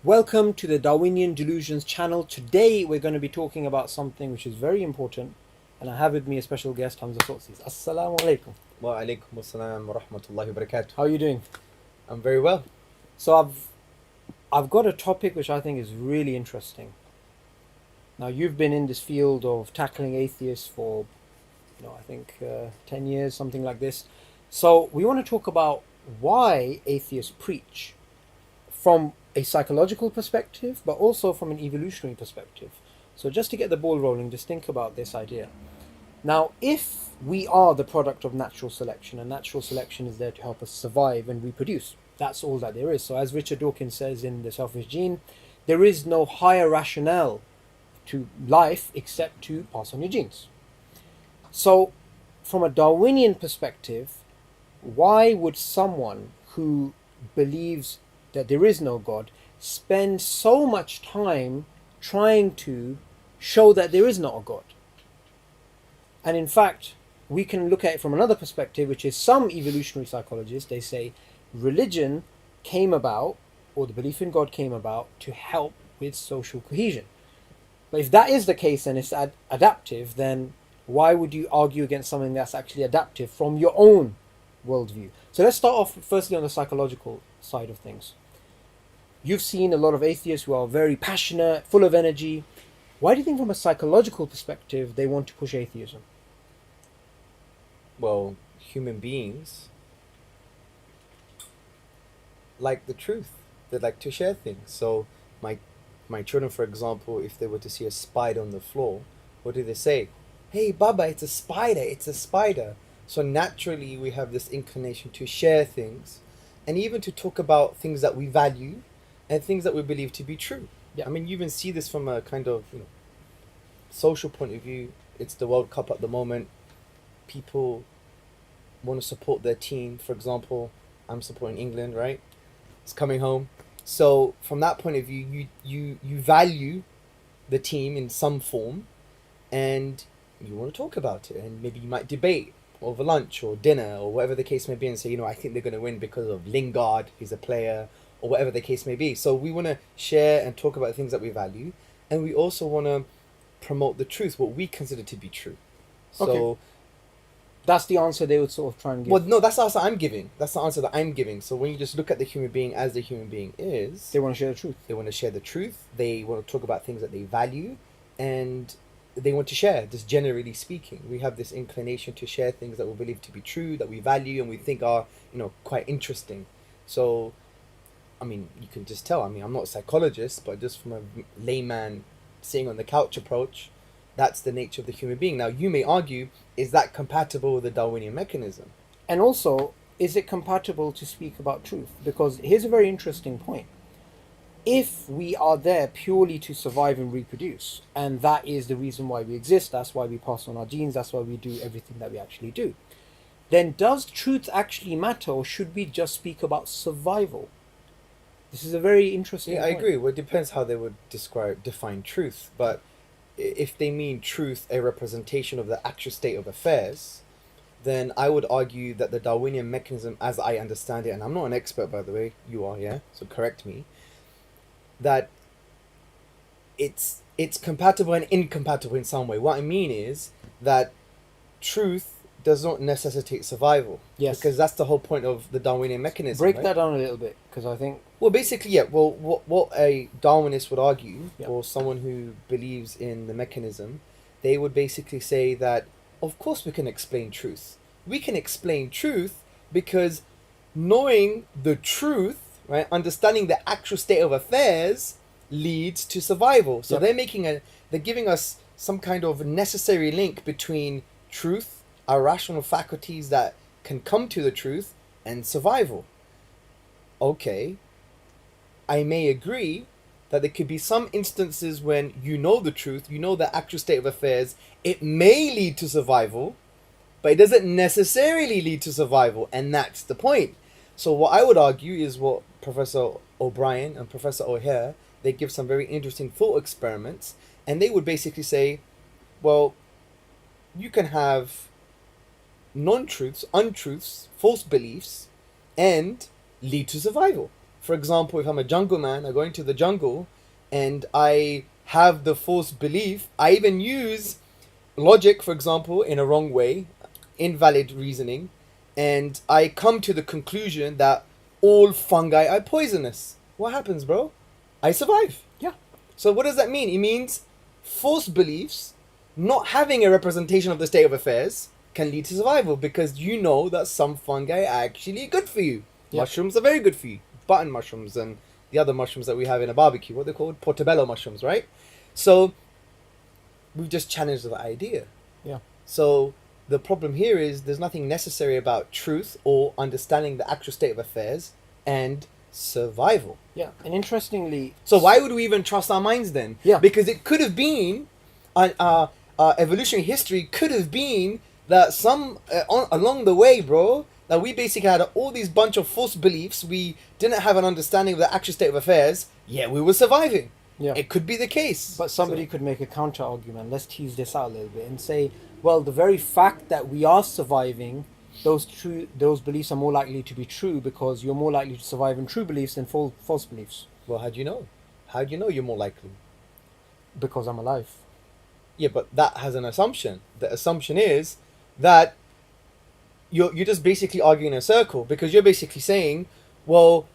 Welcome to the Darwinian Delusions channel. Today we're going to be talking about something which is very important, and I have with me a special guest, Hamza Tzortzis. Assalamu alaikum. Wa alaikum assalam wa rahmatullahi wa barakatuh. How are you doing? I'm very well. So I've got a topic which I think is really interesting. Now you've been in this field of tackling atheists for, I think 10 years, something like this. So we want to talk about why atheists preach from a psychological perspective, but also from an evolutionary perspective. So just to get the ball rolling, just think about this idea. Now, if we are the product of natural selection, and natural selection is there to help us survive and reproduce, that's all that there is. So as Richard Dawkins says in The Selfish Gene, there is no higher rationale to life except to pass on your genes. So from a Darwinian perspective, why would someone who believes that there is no God spend so much time trying to show that there is not a God? And in fact, we can look at it from another perspective, which is some evolutionary psychologists, they say religion came about, or the belief in God came about, to help with social cohesion. But if that is the case and it's adaptive, then why would you argue against something that's actually adaptive from your own worldview? So let's start off firstly on the psychological side of things. You've seen a lot of atheists who are very passionate, full of energy. Why do you think from a psychological perspective they want to push atheism? Well, human beings like the truth. They like to share things. So my children, for example, if they were to see a spider on the floor, what do they say? Hey, Baba, it's a spider, it's a spider. So naturally we have this inclination to share things and even to talk about things that we value and things that we believe to be true. Yeah. I mean, you even see this from a kind of social point of view. It's the World Cup at the moment. People want to support their team. For example, I'm supporting England, right? It's coming home. So from that point of view, you value the team in some form and you want to talk about it, and maybe you might debate over lunch or dinner or whatever the case may be and say, I think they're going to win because of Lingard, he's a player, or whatever the case may be. So we want to share and talk about the things that we value, and we also want to promote the truth, what we consider to be true. So Okay. That's the answer they would sort of try and give. well, no, that's the answer I'm giving. That's the answer that I'm giving. So when you just look at the human being as the human being is, They want to share the truth. they want to share the truth. They want to talk about things that they value, and they want to share. Just generally speaking, we have this inclination to share things that we believe to be true, that we value, and we think are quite interesting. So, I mean, you can just tell. I mean, I'm not a psychologist, but just from a layman sitting on the couch approach, that's the nature of the human being. Now, you may argue, is that compatible with the Darwinian mechanism? And also, is it compatible to speak about truth? Because here's a very interesting point. If we are there purely to survive and reproduce, and that is the reason why we exist, that's why we pass on our genes, that's why we do everything that we actually do, then does truth actually matter, or should we just speak about survival? This is a very interesting Yeah, I point. agree. Well, it depends how they would define truth. But if they mean truth, a representation of the actual state of affairs, then I would argue that the Darwinian mechanism, as I understand it, and I'm not an expert, by the way, you are, yeah, so correct me, that it's compatible and incompatible in some way. What I mean is that truth does not necessitate survival. Yes. Because that's the whole point of the Darwinian mechanism. Break right? that down a little bit, because I think Well, basically, yeah. Well, what a Darwinist would argue, Yeah. or someone who believes in the mechanism, they would basically say that, of course, we can explain truth. We can explain truth because knowing the truth, right, understanding the actual state of affairs, leads to survival. So Yep. they're giving us some kind of necessary link between truth, our rational faculties that can come to the truth, and survival. Okay. I may agree that there could be some instances when you know the truth, you know the actual state of affairs, it may lead to survival, but it doesn't necessarily lead to survival, and that's the point. So what I would argue is what Professor O'Brien and Professor O'Hare, they give some very interesting thought experiments, and they would basically say, well, you can have non-truths, untruths, false beliefs, and lead to survival. For example, if I'm a jungle man, I go into the jungle and I have the false belief, I even use logic, for example, in a wrong way, invalid reasoning, and I come to the conclusion that all fungi are poisonous. What happens, bro? I survive. Yeah. So what does that mean? It means false beliefs, not having a representation of the state of affairs, can lead to survival, because you know that some fungi are actually good for you. Yeah. Mushrooms are very good for you. Button mushrooms and the other mushrooms that we have in a barbecue, what they're called? Portobello mushrooms, right? So we've just challenged the idea. Yeah. So the problem here is there's nothing necessary about truth or understanding the actual state of affairs and survival. Yeah. And interestingly, So why would we even trust our minds then? Yeah. Because it could have been, evolutionary history could have been that along the way, bro, that we basically had all these bunch of false beliefs. We didn't have an understanding of the actual state of affairs. Yeah, we were surviving. yeah. It could be the case. But somebody could make a counter argument. Let's tease this out a little bit and say, well, the very fact that we are surviving, those beliefs are more likely to be true, because you're more likely to survive in true beliefs than false beliefs. Well, how do you know? How do you know you're more likely? Because I'm alive. Yeah, but that has an assumption. The assumption is that you're just basically arguing in a circle, because you're basically saying, well,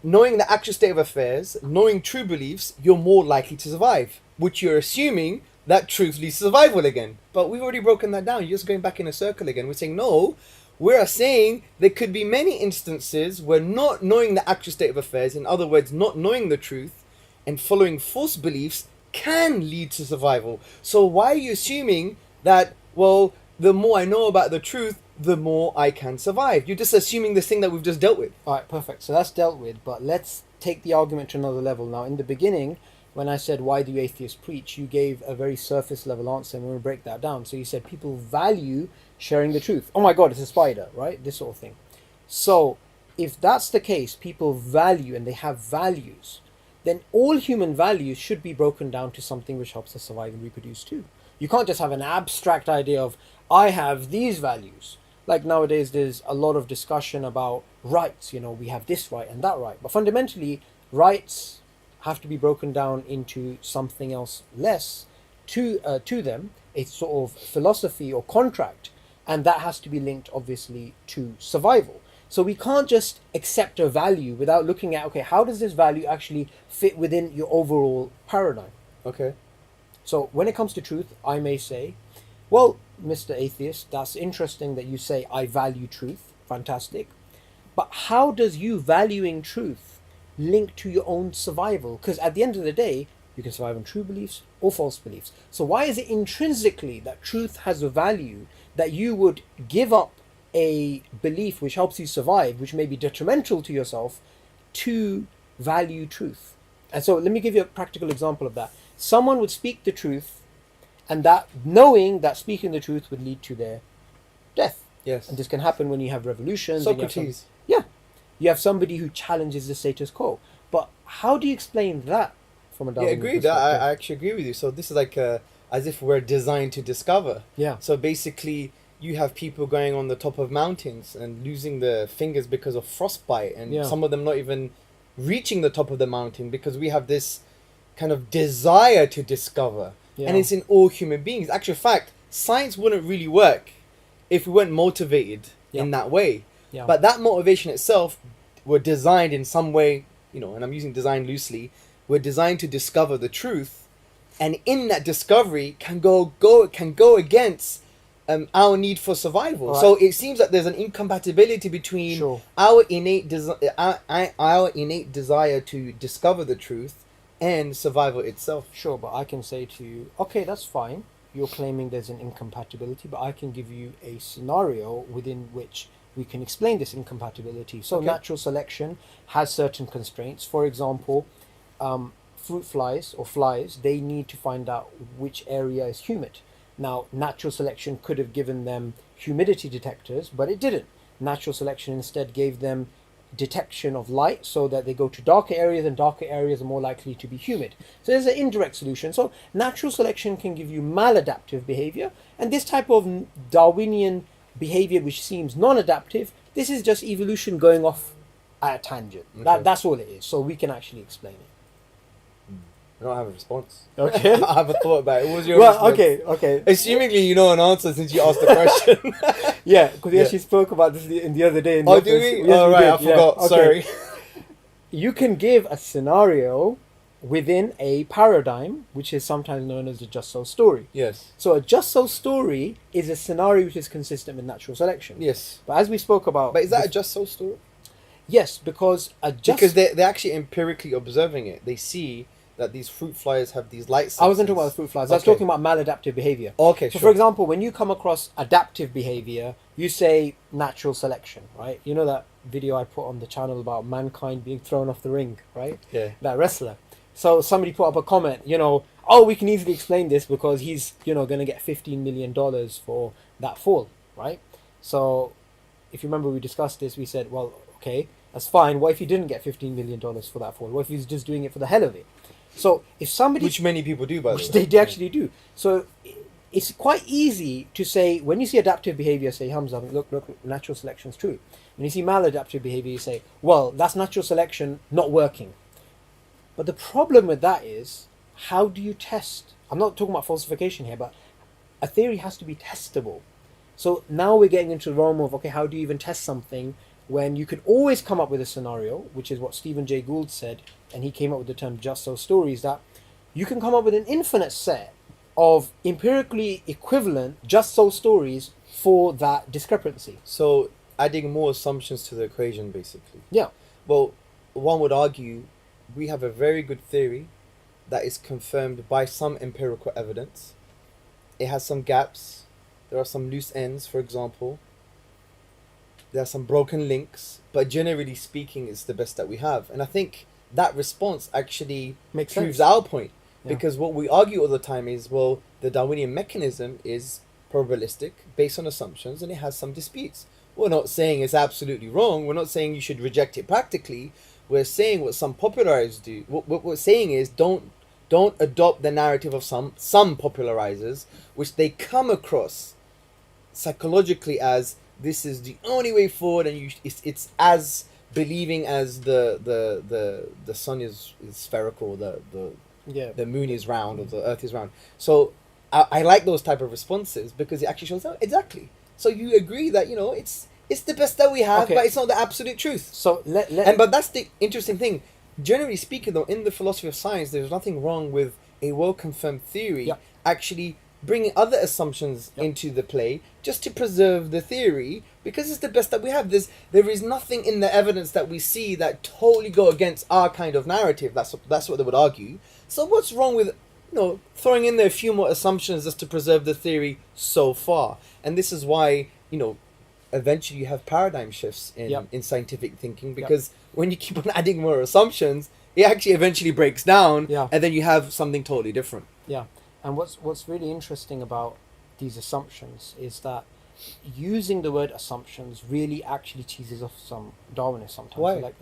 knowing the actual state of affairs, knowing true beliefs, you're more likely to survive, which you're assuming that truth leads to survival again. But we've already broken that down. You're just going back in a circle again. We're saying, no, we're saying there could be many instances where not knowing the actual state of affairs, in other words, not knowing the truth and following false beliefs, can lead to survival. So why are you assuming that, well, the more I know about the truth, the more I can survive? You're just assuming this thing that we've just dealt with. All right, perfect. So that's dealt with, but let's take the argument to another level. Now, in the beginning, when I said, why do atheists preach, you gave a very surface level answer, and we're going to break that down. So you said people value sharing the truth. Oh my God, it's a spider, right? This sort of thing. So if that's the case, people value and they have values, then all human values should be broken down to something which helps us survive and reproduce too. You can't just have an abstract idea of, I have these values. Like nowadays, there's a lot of discussion about rights. You know, we have this right and that right. But fundamentally, rights have to be broken down into something else less to them, a sort of philosophy or contract. And that has to be linked, obviously, to survival. So we can't just accept a value without looking at, okay, how does this value actually fit within your overall paradigm? Okay. So when it comes to truth, I may say, well, Mr. Atheist, that's interesting that you say I value truth. Fantastic. But how does you valuing truth link to your own survival? Because at the end of the day, you can survive on true beliefs or false beliefs. So why is it intrinsically that truth has a value that you would give up a belief which helps you survive, which may be detrimental to yourself, to value truth? And so let me give you a practical example of that. Someone would speak the truth, and that knowing that speaking the truth would lead to their death. Yes. And this can happen when you have revolutions. and you have Socrates. you have somebody who challenges the status quo. But how do you explain that from a Yeah, Darwinian agreed. perspective? I actually agree with you. So this is like as if we're designed to discover. Yeah. So basically, you have people going on the top of mountains and losing their fingers because of frostbite, and Yeah. some of them not even reaching the top of the mountain, because we have this kind of desire to discover. Yeah. And it's in all human beings. Actual fact, science wouldn't really work if we weren't motivated in that way. Yeah. But that motivation itself, we're designed in some way, you know, and I'm using design loosely, we're designed to discover the truth, and in that discovery can go against our need for survival. Right. So it seems that there's an incompatibility between Sure. our innate desire to discover the truth and survival itself. Sure, but I can say to you, okay, that's fine. You're claiming there's an incompatibility, but I can give you a scenario within which we can explain this incompatibility. So Okay. natural selection has certain constraints. For example, fruit flies or flies, they need to find out which area is humid. Now, natural selection could have given them humidity detectors, but it didn't. Natural selection instead gave them detection of light, so that they go to darker areas, and darker areas are more likely to be humid. So there's an indirect solution. So natural selection can give you maladaptive behavior, and this type of Darwinian behavior which seems non-adaptive, this is just evolution going off at a tangent. Okay. That's all it is. So we can actually explain it. I don't have a response. Okay. I have a thought about it. What was your Well, response? okay. Assumingly you know an answer since you asked the question. Yeah, because we Yeah. actually spoke about this the other day. In the Oh, office. do we? Yes, Oh, we right, did. I forgot. Okay. Sorry. You can give a scenario within a paradigm, which is sometimes known as a just so story. Yes. So a just so story is a scenario which is consistent with natural selection. Yes. But as we spoke about, But is that a just so story? yes, because a just Because they're actually empirically observing it. They see that these fruit flies have these light sensors. I wasn't talking about the fruit flies. I was Okay. talking about maladaptive behavior. Okay, So, sure. for example, when you come across adaptive behavior, you say natural selection, right? You know that video I put on the channel about mankind being thrown off the ring, right? Yeah. That wrestler. So somebody put up a comment, oh, we can easily explain this because he's, going to get $15 million for that fall, right? So if you remember, we discussed this. We said, well, okay, that's fine. What if he didn't get $15 million for that fall? What if he's just doing it for the hell of it? So if somebody... Which many people do, by the Which way. they actually do. So it's quite easy to say, when you see adaptive behavior, say, Hamza, look, natural selection is true. When you see maladaptive behavior, you say, well, that's natural selection not working. But the problem with that is, how do you test? I'm not talking about falsification here, but a theory has to be testable. So now we're getting into the realm of, okay, how do you even test something when you could always come up with a scenario, which is what Stephen Jay Gould said, and he came up with the term just so stories, that you can come up with an infinite set of empirically equivalent just so stories for that discrepancy. So adding more assumptions to the equation, basically. Yeah. Well, one would argue we have a very good theory that is confirmed by some empirical evidence. It has some gaps. There are some loose ends, for example. There are some broken links, but generally speaking, it's the best that we have. And I think that response actually Makes proves sense. our point. Yeah. Because what we argue all the time is, well, the Darwinian mechanism is probabilistic, based on assumptions, and it has some disputes. We're not saying it's absolutely wrong. We're not saying you should reject it practically. We're saying what some popularizers do. What we're saying is don't adopt the narrative of some popularizers, which they come across psychologically as this is the only way forward, and it's as believing as the sun is spherical, the moon is round, or the earth is round. So I like those type of responses because it actually shows out exactly. So you agree that it's the best that we have, Okay. but it's not the absolute truth. So But that's the interesting thing. Generally speaking, though, in the philosophy of science, there's nothing wrong with a well-confirmed theory Yep. actually bringing other assumptions Yep. into the play just to preserve the theory, because it's the best that we have. There is nothing in the evidence that we see that totally go against our kind of narrative. That's what they would argue. So what's wrong with throwing in there a few more assumptions just to preserve the theory so far? And this is why eventually you have paradigm shifts Yep. in scientific thinking, because when you keep on adding more assumptions, it actually eventually breaks down, Yeah. and then you have something totally different. Yeah, and what's really interesting about these assumptions is that using the word assumptions really actually teases off some Darwinists sometimes. Why?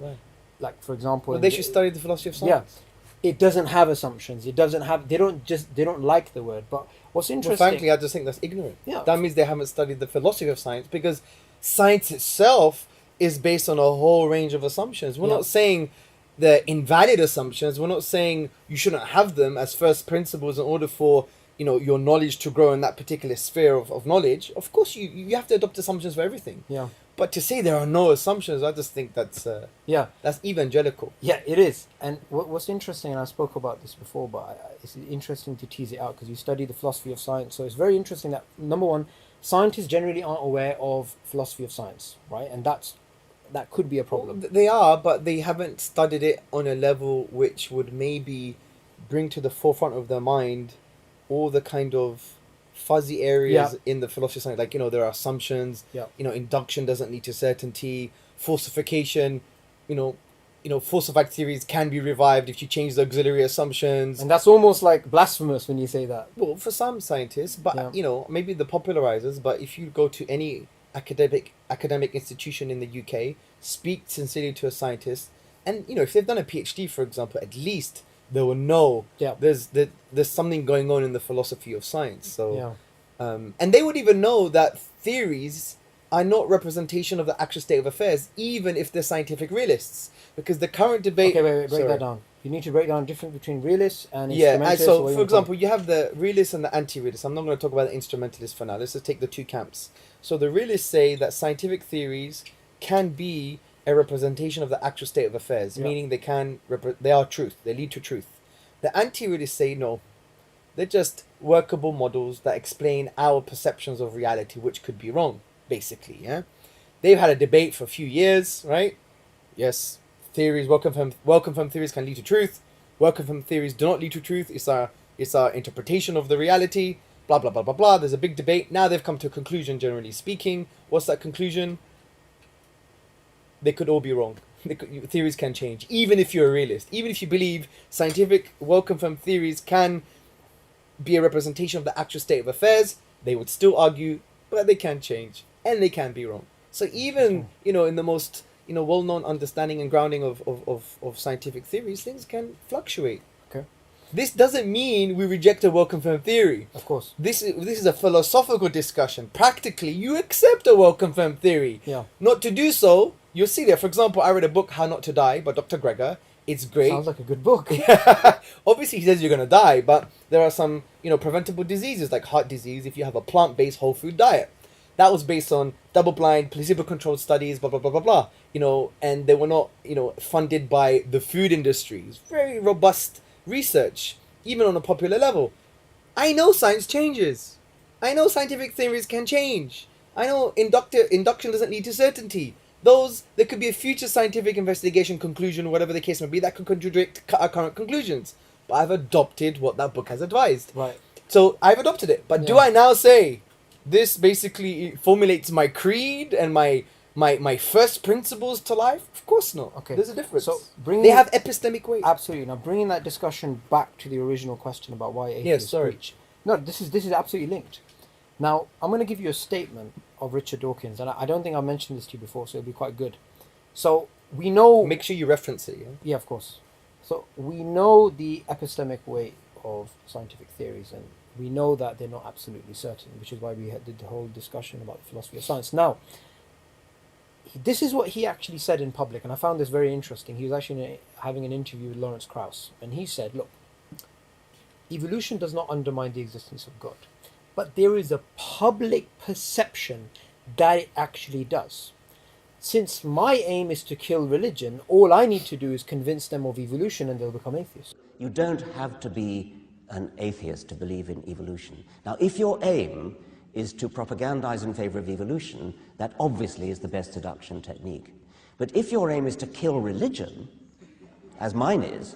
Like for example, Well, they should study the philosophy of yeah, science. it doesn't have assumptions. It doesn't have. They don't like the word. But what's Well, interesting? frankly, I just think that's ignorant. Yeah. That means they haven't studied the philosophy of science, because science itself is based on a whole range of assumptions. We're Yeah. not saying they're invalid assumptions. We're not saying you shouldn't have them as first principles in order for your knowledge to grow in that particular sphere of knowledge. Of course, you have to adopt assumptions for everything. Yeah, But to say there are no assumptions, I just think that's evangelical. yeah, it is. And what's interesting, and I spoke about this before, but it's interesting to tease it out because you study the philosophy of science. So it's very interesting that, number one, scientists generally aren't aware of philosophy of science, right? And that could be a problem. Well, they are, but they haven't studied it on a level which would maybe bring to the forefront of their mind all the kind of fuzzy areas in the philosophy of science. Like, there are assumptions, Yeah. Induction doesn't lead to certainty, falsification, falsified theories can be revived if you change the auxiliary assumptions. And that's almost like blasphemous when you say that. Well, for some scientists, but Yeah. maybe the popularizers. But if you go to any academic institution in the UK, speak sincerely to a scientist, and if they've done a PhD, for example, at least they will know there's something going on in the philosophy of science. So, Yeah. and they would even know that theories are not representation of the actual state of affairs, even if they're scientific realists. Because the current debate... Okay, wait, break Sorry. that down. You need to break down the difference between realists and Yeah, instrumentalists. and or so, what for you example, you have the realists and the anti-realists. I'm not going to talk about the instrumentalists for now. Let's just take the two camps. So the realists say that scientific theories can be a representation of the actual state of affairs, Yeah. meaning they are truth, they lead to truth. The anti-realists say no. They're just workable models that explain our perceptions of reality, which could be wrong, basically, yeah? They've had a debate for a few years, right? Yes, theories, well-confirmed theories can lead to truth. Well-confirmed theories do not lead to truth. It's our interpretation of the reality, blah, blah, blah, blah, blah. There's a big debate. Now they've come to a conclusion, generally speaking. What's that conclusion? They could all be wrong. Theories can change, even if you're a realist. Even if you believe scientific, well-confirmed theories can be a representation of the actual state of affairs, they would still argue, but they can change, and they can be wrong. So even, in the most, well-known understanding and grounding of scientific theories, things can fluctuate. Okay. This doesn't mean we reject a well-confirmed theory. Of course. This is a philosophical discussion. Practically, you accept a well-confirmed theory. Yeah. Not to do so, you'll see there. For example, I read a book, How Not to Die, by Dr. Gregor. It's great. Sounds like a good book. Obviously, he says you're going to die, but there are some, preventable diseases like heart disease if you have a plant-based whole food diet. That was based on double-blind, placebo-controlled studies, blah, blah, blah, blah, blah. And they were not, funded by the food industry. It's very robust research, even on a popular level. I know science changes. I know scientific theories can change. I know induction doesn't lead to certainty. There could be a future scientific investigation conclusion, whatever the case may be, that could contradict our current conclusions. But I've adopted what that book has advised. Right. So I've adopted it. But do I now say this basically formulates my creed and my first principles to life? Of course not. Okay. There's a difference. So they have epistemic weight. Absolutely. Now bringing that discussion back to the original question about why atheists preach. No, this is absolutely linked. Now I'm going to give you a statement of Richard Dawkins, and I don't think I've mentioned this to you before, so it'll be quite good. So we know. Make sure you reference it. Yeah. Yeah, of course. So we know the epistemic weight of scientific theories, and we know that they're not absolutely certain, which is why we did the whole discussion about the philosophy of science. Now, this is what he actually said in public, and I found this very interesting. He was actually having an interview with Lawrence Krauss, and he said, look, evolution does not undermine the existence of God, but there is a public perception that it actually does. Since my aim is to kill religion, all I need to do is convince them of evolution and they'll become atheists. You don't have to be an atheist to believe in evolution. Now, if your aim is to propagandize in favor of evolution, that obviously is the best seduction technique. But if your aim is to kill religion, as mine is,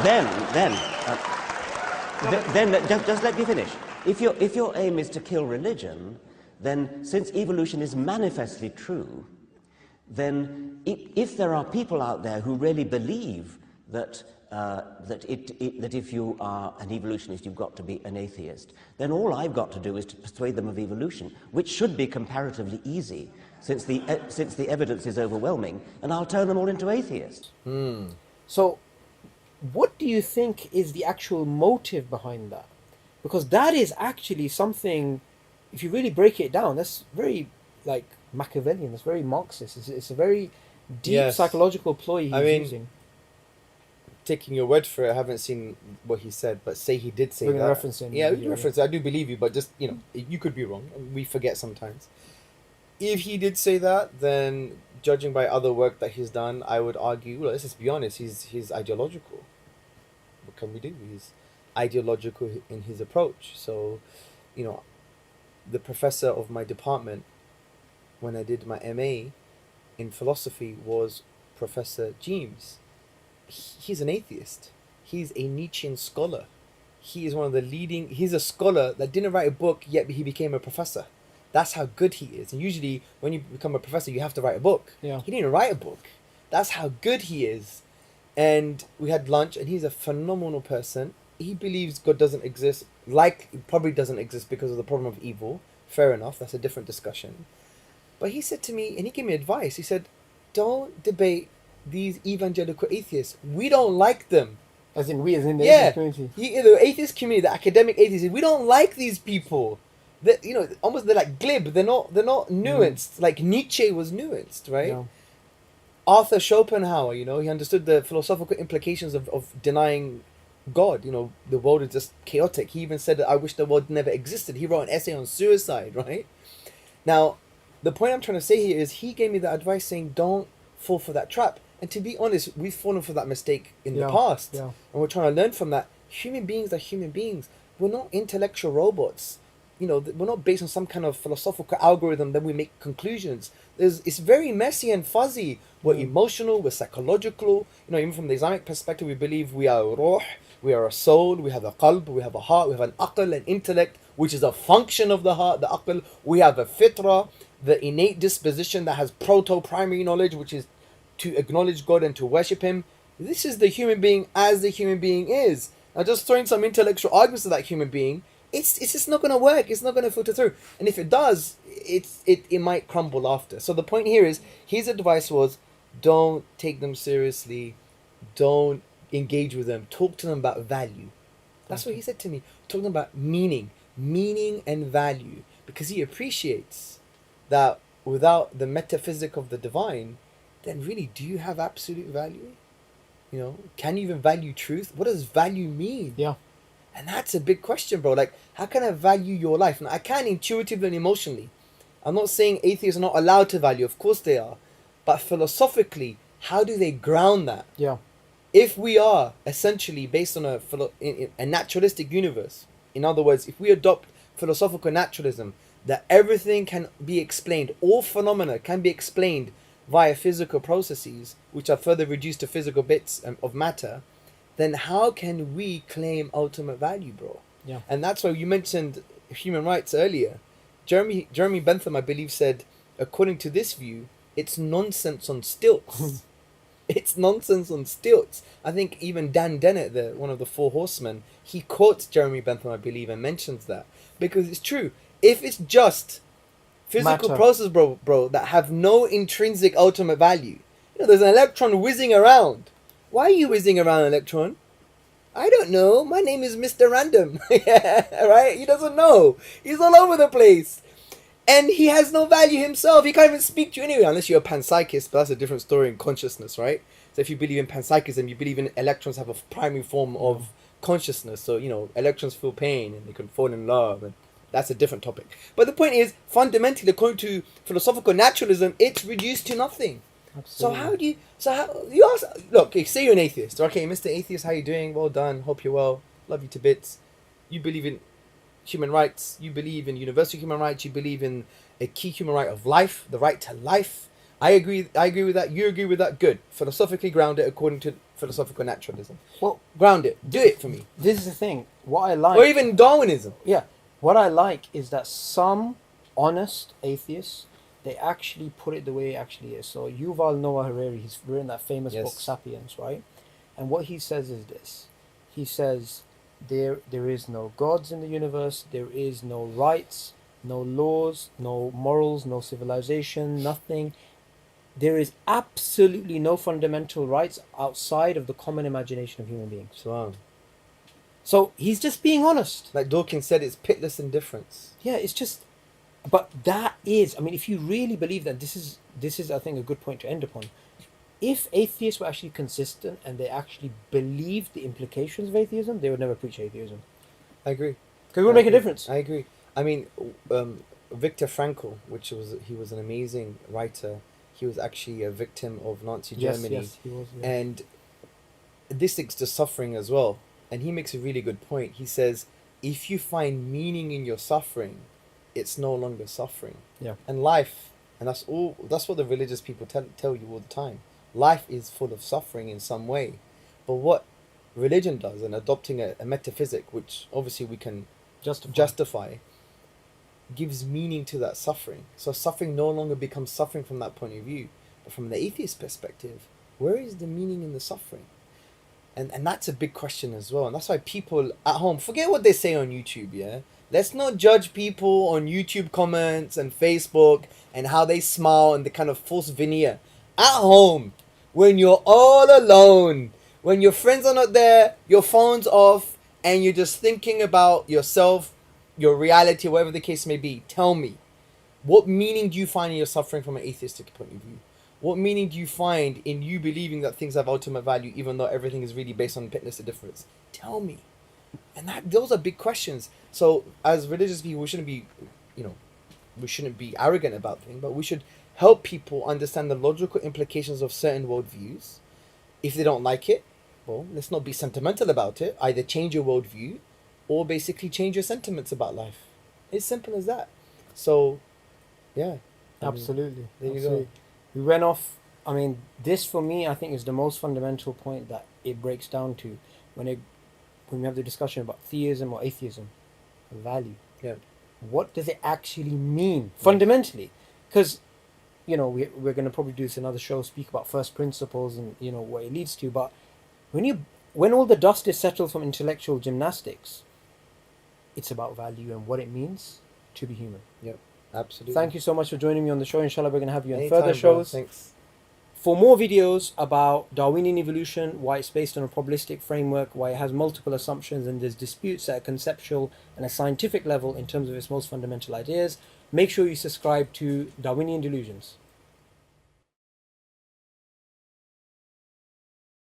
then just let me finish. If your aim is to kill religion, then since evolution is manifestly true, then if there are people out there who really believe that that if you are an evolutionist, you've got to be an atheist, then all I've got to do is to persuade them of evolution, which should be comparatively easy, since the evidence is overwhelming, and I'll turn them all into atheists. So, what do you think is the actual motive behind that? Because that is actually something, if you really break it down, that's very Machiavellian, it's very Marxist, it's a very deep psychological ploy he's using. Taking your word for it, I haven't seen what he said, but say he did say We're that. gonna reference him. Yeah, we can reference it. I do believe you, but just, you could be wrong. We forget sometimes. If he did say that, then judging by other work that he's done, I would argue, well, let's just be honest, he's ideological. What can we do? He's ideological in his approach. So, the professor of my department, when I did my MA in philosophy, was Professor James. He's an atheist. He's a Nietzschean scholar. He is one of the leading... He's a scholar that didn't write a book, yet he became a professor. That's how good he is. And usually, when you become a professor, you have to write a book. Yeah. He didn't write a book. That's how good he is. And we had lunch, and he's a phenomenal person. He believes God doesn't exist. Probably doesn't exist because of the problem of evil. Fair enough. That's a different discussion. But he said to me, and he gave me advice. He said, don't debate these evangelical atheists. We don't like them. As in the atheist community. The atheist community, the academic atheists, we don't like these people. almost they're like glib. They're not nuanced. Like Nietzsche was nuanced, right? Yeah. Arthur Schopenhauer, he understood the philosophical implications of denying God. The world is just chaotic. He even said that I wish the world never existed. He wrote an essay on suicide, right? Now, the point I'm trying to say here is he gave me that advice saying don't fall for that trap. And to be honest, we've fallen for that mistake in the past. Yeah. And we're trying to learn from that. Human beings are human beings. We're not intellectual robots. We're not based on some kind of philosophical algorithm that we make conclusions. It's very messy and fuzzy. We're emotional, we're psychological. Even from the Islamic perspective, we believe we are ruh, we are a soul, we have a qalb, we have a heart, we have an aql, an intellect, which is a function of the heart, the aql. We have a fitra, the innate disposition that has proto-primary knowledge, which is to acknowledge God and to worship Him. This is the human being as the human being is. Now, just throwing some intellectual arguments to that human being, it's just not going to work. It's not going to filter through. And if it does, it might crumble after. So the point here is, his advice was, don't take them seriously. Don't engage with them. Talk to them about value. That's what he said to me. Talk to them about meaning and value. Because he appreciates that without the metaphysic of the divine, then really, do you have absolute value? Can you even value truth? What does value mean? Yeah. And that's a big question, bro. Like, how can I value your life? Now, I can intuitively and emotionally. I'm not saying atheists are not allowed to value. Of course they are. But philosophically, how do they ground that? Yeah. If we are essentially based on a naturalistic universe, in other words, if we adopt philosophical naturalism, that everything can be explained, all phenomena can be explained via physical processes, which are further reduced to physical bits of matter, then how can we claim ultimate value, bro? Yeah. And that's why you mentioned human rights earlier. Jeremy Bentham, I believe, said, according to this view, it's nonsense on stilts. It's nonsense on stilts. I think even Dan Dennett, one of the Four Horsemen, he quotes Jeremy Bentham, I believe, and mentions that. Because it's true. If it's just physical processes, bro, that have no intrinsic ultimate value. There's an electron whizzing around. Why are you whizzing around, electron? I don't know. My name is Mr. Random. Yeah, right? He doesn't know. He's all over the place. And he has no value himself. He can't even speak to you anyway, unless you're a panpsychist, but that's a different story in consciousness, right? So if you believe in panpsychism, you believe in electrons have a primary form of consciousness. So, electrons feel pain and they can fall in love, and that's a different topic. But the point is, fundamentally, according to philosophical naturalism, it's reduced to nothing. Absolutely. So how you ask? Look, say you're an atheist. Okay, Mr. Atheist, how you doing? Well done. Hope you're well. Love you to bits. You believe in human rights. You believe in universal human rights. You believe in a key human right of life, the right to life. I agree with that. You agree with that. Good. Philosophically ground it according to philosophical naturalism. Well, ground it. Do it for me. This is the thing. What I like, or even Darwinism. Yeah. What I like is that some honest atheists, they actually put it the way it actually is. So Yuval Noah Harari, he's written that famous book *Sapiens*, right? And what he says is this: he says there is no gods in the universe, there is no rights, no laws, no morals, no civilization, nothing. There is absolutely no fundamental rights outside of the common imagination of human beings. So he's just being honest. Like Dawkins said, it's pitiless indifference. Yeah, it's just. But that is, if you really believe that, this is, I think, a good point to end upon. If atheists were actually consistent and they actually believed the implications of atheism, they would never preach atheism. I agree. Because it would make a difference. I agree. Viktor Frankl, he was an amazing writer. He was actually a victim of Nazi Germany. Yes, he was. Yeah. And this leads to suffering as well. And he makes a really good point. He says, if you find meaning in your suffering, it's no longer suffering. Yeah. And life, and that's what the religious people tell you all the time. Life is full of suffering in some way. But what religion does, and adopting a metaphysic, which obviously we can justify, gives meaning to that suffering. So suffering no longer becomes suffering from that point of view. But from the atheist perspective, where is the meaning in the suffering? And that's a big question as well. And that's why people at home, forget what they say on YouTube, yeah? Let's not judge people on YouTube comments and Facebook and how they smile and the kind of false veneer. At home, when you're all alone, when your friends are not there, your phone's off, and you're just thinking about yourself, your reality, whatever the case may be. Tell me, what meaning do you find in your suffering from an atheistic point of view? What meaning do you find in you believing that things have ultimate value, even though everything is really based on fitness of difference? Tell me. And those are big questions. So as religious people, we shouldn't be, we shouldn't be arrogant about things, but we should help people understand the logical implications of certain worldviews. If they don't like it, well, let's not be sentimental about it. Either change your worldview or basically change your sentiments about life. It's simple as that. So, yeah. Absolutely. There you Absolutely. go. We went off. I mean, this for me, I think, is the most fundamental point that it breaks down to when we have the discussion about theism or atheism, value. Yeah. What does it actually mean fundamentally? Because, we're going to probably do this in another show, speak about first principles and, what it leads to. But when all the dust is settled from intellectual gymnastics, it's about value and what it means to be human. Yep. Absolutely. Thank you so much for joining me on the show. Inshallah, we're going to have you in Anytime, further bro. shows. Thanks. For more videos about Darwinian evolution, why it's based on a probabilistic framework, why it has multiple assumptions and there's disputes at a conceptual and a scientific level in terms of its most fundamental ideas, make sure you subscribe to Darwinian Delusions.